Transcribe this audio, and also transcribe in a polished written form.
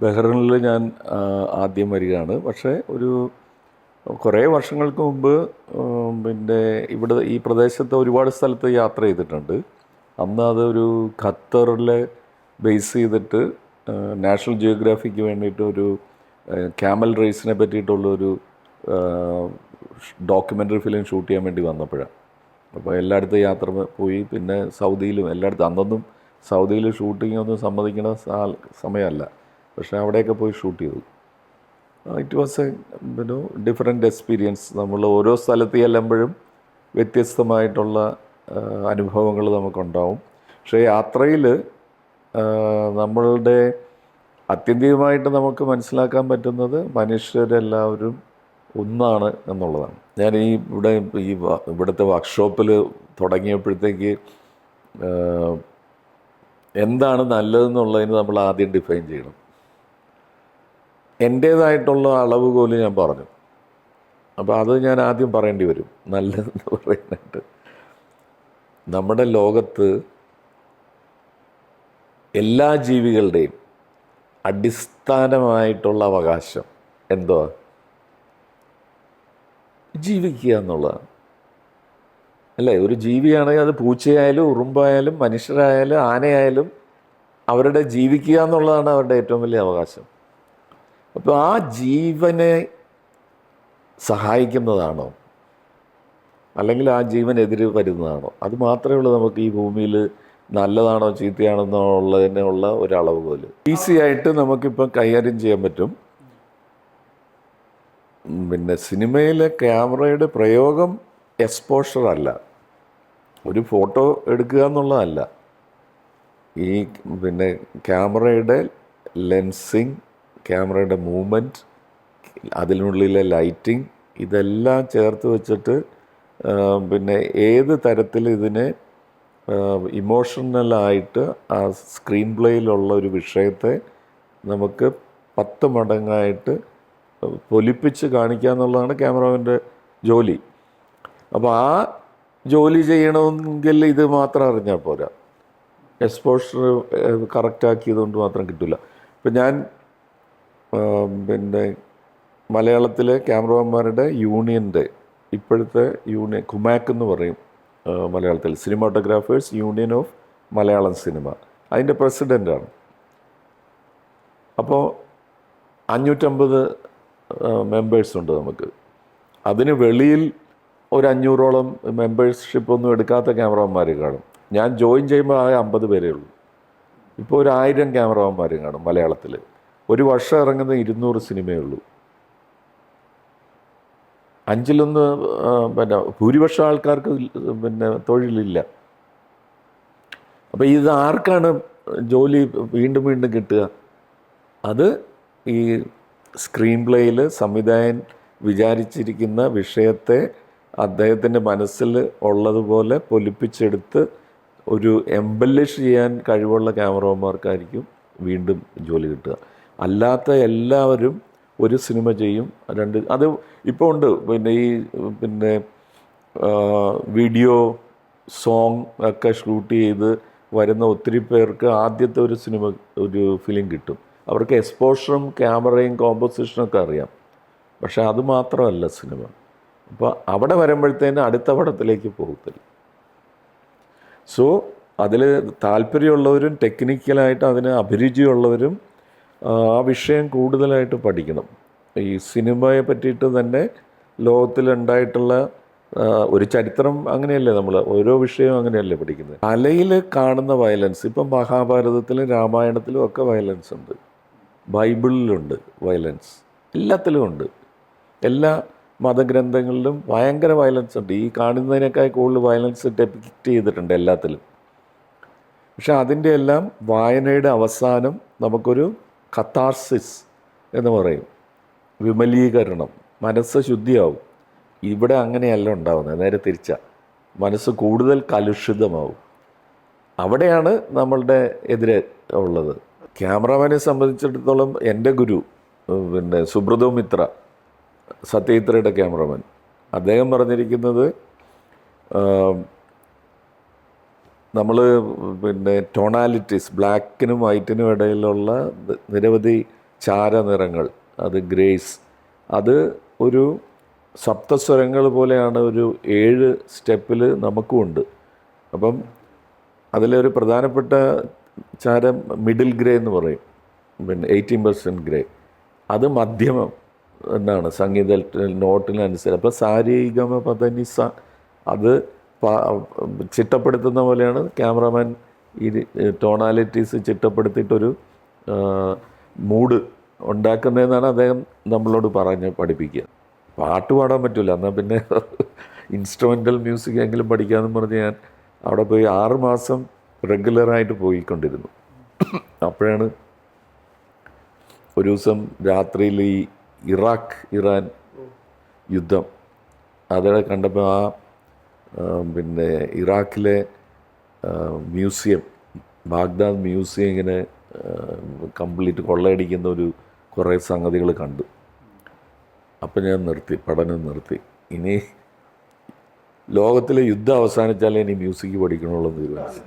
ബഹ്റിനിൽ ഞാൻ ആദ്യം വരികയാണ്. പക്ഷേ ഒരു കുറേ വർഷങ്ങൾക്ക് മുമ്പ് പിന്നെ ഇവിടെ ഈ പ്രദേശത്ത് ഒരുപാട് സ്ഥലത്ത് യാത്ര ചെയ്തിട്ടുണ്ട്. അന്ന് അതൊരു ഖത്തറിലെ ബേസ് ചെയ്തിട്ട് നാഷണൽ ജിയോഗ്രാഫിക്ക് വേണ്ടിയിട്ട് ഒരു ക്യാമൽ റേസിനെ പറ്റിയിട്ടുള്ളൊരു ഡോക്യുമെൻ്ററി ഫിലിം ഷൂട്ട് ചെയ്യാൻ വേണ്ടി വന്നപ്പോഴാണ്. അപ്പോൾ എല്ലായിടത്തും യാത്ര പോയി. പിന്നെ സൗദിയിലും എല്ലായിടത്തും, അന്നൊന്നും സൗദിയിൽ ഷൂട്ടിംഗ് ഒന്നും സമ്മതിക്കുന്ന സമയമല്ല. പക്ഷേ അവിടെയൊക്കെ പോയി ഷൂട്ട് ചെയ്തു. It was A different experience. നമ്മൾ ഓരോ സ്ഥലത്ത് ചെല്ലുമ്പോഴും വ്യത്യസ്തമായിട്ടുള്ള അനുഭവങ്ങൾ നമുക്കുണ്ടാവും. പക്ഷേ യാത്രയിൽ നമ്മളുടെ ആത്യന്തികമായിട്ട് നമുക്ക് മനസ്സിലാക്കാൻ പറ്റുന്നത് മനുഷ്യരെല്ലാവരും ഒന്നാണ് എന്നുള്ളതാണ്. ഞാൻ ഇവിടുത്തെ വർക്ക്ഷോപ്പിൽ തുടങ്ങിയപ്പോഴത്തേക്ക് എന്താണ് നല്ലതെന്നുള്ളതിന് നമ്മൾ ആദ്യം ഡിഫൈൻ ചെയ്യണം. എൻ്റേതായിട്ടുള്ള അളവുകോല് ഞാൻ പറഞ്ഞു. അപ്പോൾ അത് ഞാൻ ആദ്യം പറയേണ്ടി വരും. നല്ലതെന്ന് പറയാനായിട്ട് നമ്മുടെ ലോകത്ത് എല്ലാ ജീവികളുടെയും അടിസ്ഥാനമായിട്ടുള്ള അവകാശം എന്തുവാ? ജീവിക്കുക എന്നുള്ളതാണ്, അല്ലേ? ഒരു ജീവിയാണെങ്കിൽ അത് പൂച്ചയായാലും ഉറുമ്പായാലും മനുഷ്യരായാലും ആനയായാലും അവരുടെ ജീവിക്കുക എന്നുള്ളതാണ് അവരുടെ ഏറ്റവും വലിയ അവകാശം. അപ്പോൾ ആ ജീവനെ സഹായിക്കുന്നതാണോ അല്ലെങ്കിൽ ആ ജീവനെതിരെ വരുന്നതാണോ? അത് മാത്രമേ ഉള്ളൂ നമുക്ക് ഈ ഭൂമിയിൽ നല്ലതാണോ ചീത്തയാണെന്നുള്ളതിനുള്ള ഒരളവുകോല്. ഈസി ആയിട്ട് നമുക്കിപ്പം കൈകാര്യം ചെയ്യാൻ പറ്റും. പിന്നെ സിനിമയിലെ ക്യാമറയുടെ പ്രയോഗം എക്സ്പോഷർ അല്ല, ഒരു ഫോട്ടോ എടുക്കുക എന്നുള്ളതല്ല. ഈ പിന്നെ ക്യാമറയുടെ ലെൻസിങ്, ക്യാമറയുടെ മൂവ്മെൻറ്റ്, അതിനുള്ളിലെ ലൈറ്റിംഗ്, ഇതെല്ലാം ചേർത്ത് വെച്ചിട്ട് പിന്നെ ഏത് തരത്തിൽ ഇതിനെ ഇമോഷണലായിട്ട് ആ സ്ക്രീൻ പ്ലേയിലുള്ള ഒരു വിഷയത്തെ നമുക്ക് 10 മടങ്ങായിട്ട് പൊലിപ്പിച്ച് കാണിക്കുക എന്നുള്ളതാണ് ക്യാമറമാൻ്റെ ജോലി. അപ്പോൾ ആ ജോലി ചെയ്യണമെങ്കിൽ ഇത് മാത്രം അറിഞ്ഞാൽ പോരാ. എക്സ്പോഷർ കറക്റ്റാക്കിയതുകൊണ്ട് മാത്രം കിട്ടില്ല. ഇപ്പം ഞാൻ പിന്നെ മലയാളത്തിലെ ക്യാമറമാന്മാരുടെ യൂണിയൻ്റെ ഇപ്പോഴത്തെ യൂണിയൻ കുമാക്ക് എന്ന് പറയും മലയാളത്തിൽ, സിനിമാട്ടോഗ്രാഫേഴ്സ് യൂണിയൻ ഓഫ് മലയാളം സിനിമ, അതിൻ്റെ പ്രസിഡൻ്റാണ്. അപ്പോൾ 550 മെമ്പേഴ്സുണ്ട് നമുക്ക്. അതിന് വെളിയിൽ ഒരു 500ഓളം മെമ്പേഴ്ഷിപ്പൊന്നും എടുക്കാത്ത ക്യാമറമാന്മാർ കാണും. ഞാൻ ജോയിൻ ചെയ്യുമ്പോൾ ആകെ 50 പേരേ ഉള്ളൂ. ഇപ്പോൾ ഒരു 1000 ക്യാമറമാന്മാർ കാണും മലയാളത്തിൽ. ഒരു വർഷം ഇറങ്ങുന്ന 200 സിനിമയേ ഉള്ളൂ. 5-1 പിന്നെ ഭൂരിപക്ഷം ആൾക്കാർക്ക് പിന്നെ തൊഴിലില്ല. അപ്പോൾ ഇത് ആർക്കാണ് ജോലി വീണ്ടും വീണ്ടും കിട്ടുക? അത് ഈ സ്ക്രീൻ പ്ലേയിൽ സംവിധായകൻ വിചാരിച്ചിരിക്കുന്ന വിഷയത്തെ അദ്ദേഹത്തിൻ്റെ മനസ്സിൽ ഉള്ളതുപോലെ പൊലിപ്പിച്ചെടുത്ത് ഒരു എംബലിഷ് ചെയ്യാൻ കഴിവുള്ള ക്യാമറമാൻമാർക്കായിരിക്കും വീണ്ടും ജോലി കിട്ടുക. അല്ലാത്ത എല്ലാവരും ഒരു സിനിമ ചെയ്യും, അത് ഇപ്പോൾ ഉണ്ട്. പിന്നെ വീഡിയോ സോങ് ഒക്കെ ഷൂട്ട് ചെയ്ത് വരുന്ന ഒത്തിരി പേർക്ക് ആദ്യത്തെ ഒരു ഫിലിം കിട്ടും. അവർക്ക് എക്സ്പോഷറും ക്യാമറയും കോമ്പോസിഷനൊക്കെ അറിയാം. പക്ഷെ അത് മാത്രമല്ല സിനിമ. അപ്പോൾ അവിടെ വരുമ്പോഴത്തേന് അടുത്ത പടത്തിലേക്ക് പോകത്തില്ല. സോ അതിൽ താല്പര്യമുള്ളവരും ടെക്നിക്കലായിട്ട് അതിന് അഭിരുചിയുള്ളവരും ആ വിഷയം കൂടുതലായിട്ട് പഠിക്കണം. ഈ സിനിമയെ പറ്റിയിട്ട് തന്നെ ലോകത്തിലുണ്ടായിട്ടുള്ള ഒരു ചരിത്രം അങ്ങനെയല്ലേ, നമ്മൾ ഓരോ വിഷയവും അങ്ങനെയല്ലേ പഠിക്കുന്നത്. കലയിൽ കാണുന്ന വയലൻസ്, ഇപ്പം മഹാഭാരതത്തിലും രാമായണത്തിലും ഒക്കെ വയലൻസ് ഉണ്ട്, ബൈബിളിലുണ്ട് വയലൻസ്, എല്ലാത്തിലും ഉണ്ട്. എല്ലാ മതഗ്രന്ഥങ്ങളിലും ഭയങ്കര വയലൻസ് ഉണ്ട്. ഈ കാണുന്നതിനേക്കാൾ കൂടുതൽ വയലൻസ് ഡെപിക്റ്റ് ചെയ്തിട്ടുണ്ട് എല്ലാത്തിലും. പക്ഷെ അതിൻ്റെ എല്ലാം വായനയുടെ അവസാനം നമുക്കൊരു കത്താർസിസ് എന്ന് പറയും, വിമലീകരണം, മനസ്സ് ശുദ്ധിയാവും. ഇവിടെ അങ്ങനെയല്ല ഉണ്ടാവുന്നത്, നേരെ തിരിച്ച മനസ്സ് കൂടുതൽ കലുഷിതമാവും. അവിടെയാണ് നമ്മളുടെ എതിരെ ഉള്ളത്. ക്യാമറാമാനെ സംബന്ധിച്ചിടത്തോളം എൻ്റെ ഗുരു പിന്നെ സുബ്രതോ മിത്ര, സത്യജിത്രയുടെ ക്യാമറമാൻ, അദ്ദേഹം പറഞ്ഞിരിക്കുന്നത് നമ്മൾ പിന്നെ ടോണാലിറ്റീസ്, ബ്ലാക്കിനും വൈറ്റിനും ഇടയിലുള്ള നിരവധി ചാരനിറങ്ങൾ, അത് ഗ്രേസ്, അത് ഒരു സപ്തസ്വരങ്ങൾ പോലെയാണ്. ഒരു 7 സ്റ്റെപ്പിൽ നമുക്കുമുണ്ട്. അപ്പം അതിലൊരു പ്രധാനപ്പെട്ട ചാരം മിഡിൽ ഗ്രേ എന്ന് പറയും, പിന്നെ 18% ഗ്രേ. അത് മധ്യമം എന്നാണ് സംഗീത നോട്ടിനനുസരിച്ച്. അപ്പോൾ സാരിഗമ പദനിസ അത് ചിട്ടപ്പെടുത്തുന്ന പോലെയാണ് ക്യാമറാമാൻ ഈ ടോണാലിറ്റീസ് ചിട്ടപ്പെടുത്തിയിട്ടൊരു മൂഡ് ഉണ്ടാക്കുന്നതെന്നാണ് അദ്ദേഹം നമ്മളോട് പഠിപ്പിക്കുക. പാട്ട് പാടാൻ പറ്റില്ല, എന്നാൽ പിന്നെ ഇൻസ്ട്രുമെൻ്റൽ മ്യൂസിക് എങ്കിലും പഠിക്കാമെന്ന് പറഞ്ഞ് ഞാൻ അവിടെ പോയി 6 മാസം റെഗുലറായിട്ട് പോയിക്കൊണ്ടിരുന്നു. അപ്പോഴാണ് ഒരു ദിവസം രാത്രിയിൽ ഈ ഇറാൻ യുദ്ധം അതവിടെ കണ്ടപ്പോൾ പിന്നെ ഇറാഖിലെ മ്യൂസിയം, ബാഗ്ദാദ് മ്യൂസിയം ഇങ്ങനെ കംപ്ലീറ്റ് കൊള്ളയടിക്കുന്ന കുറേ സംഗതികൾ കണ്ടു. അപ്പം ഞാൻ പഠനം നിർത്തി. ഇനി ലോകത്തിലെ യുദ്ധം അവസാനിച്ചാലേ ഇനി മ്യൂസിക് പഠിക്കണുള്ളൂ എന്ന് തീരുമാനിച്ചു.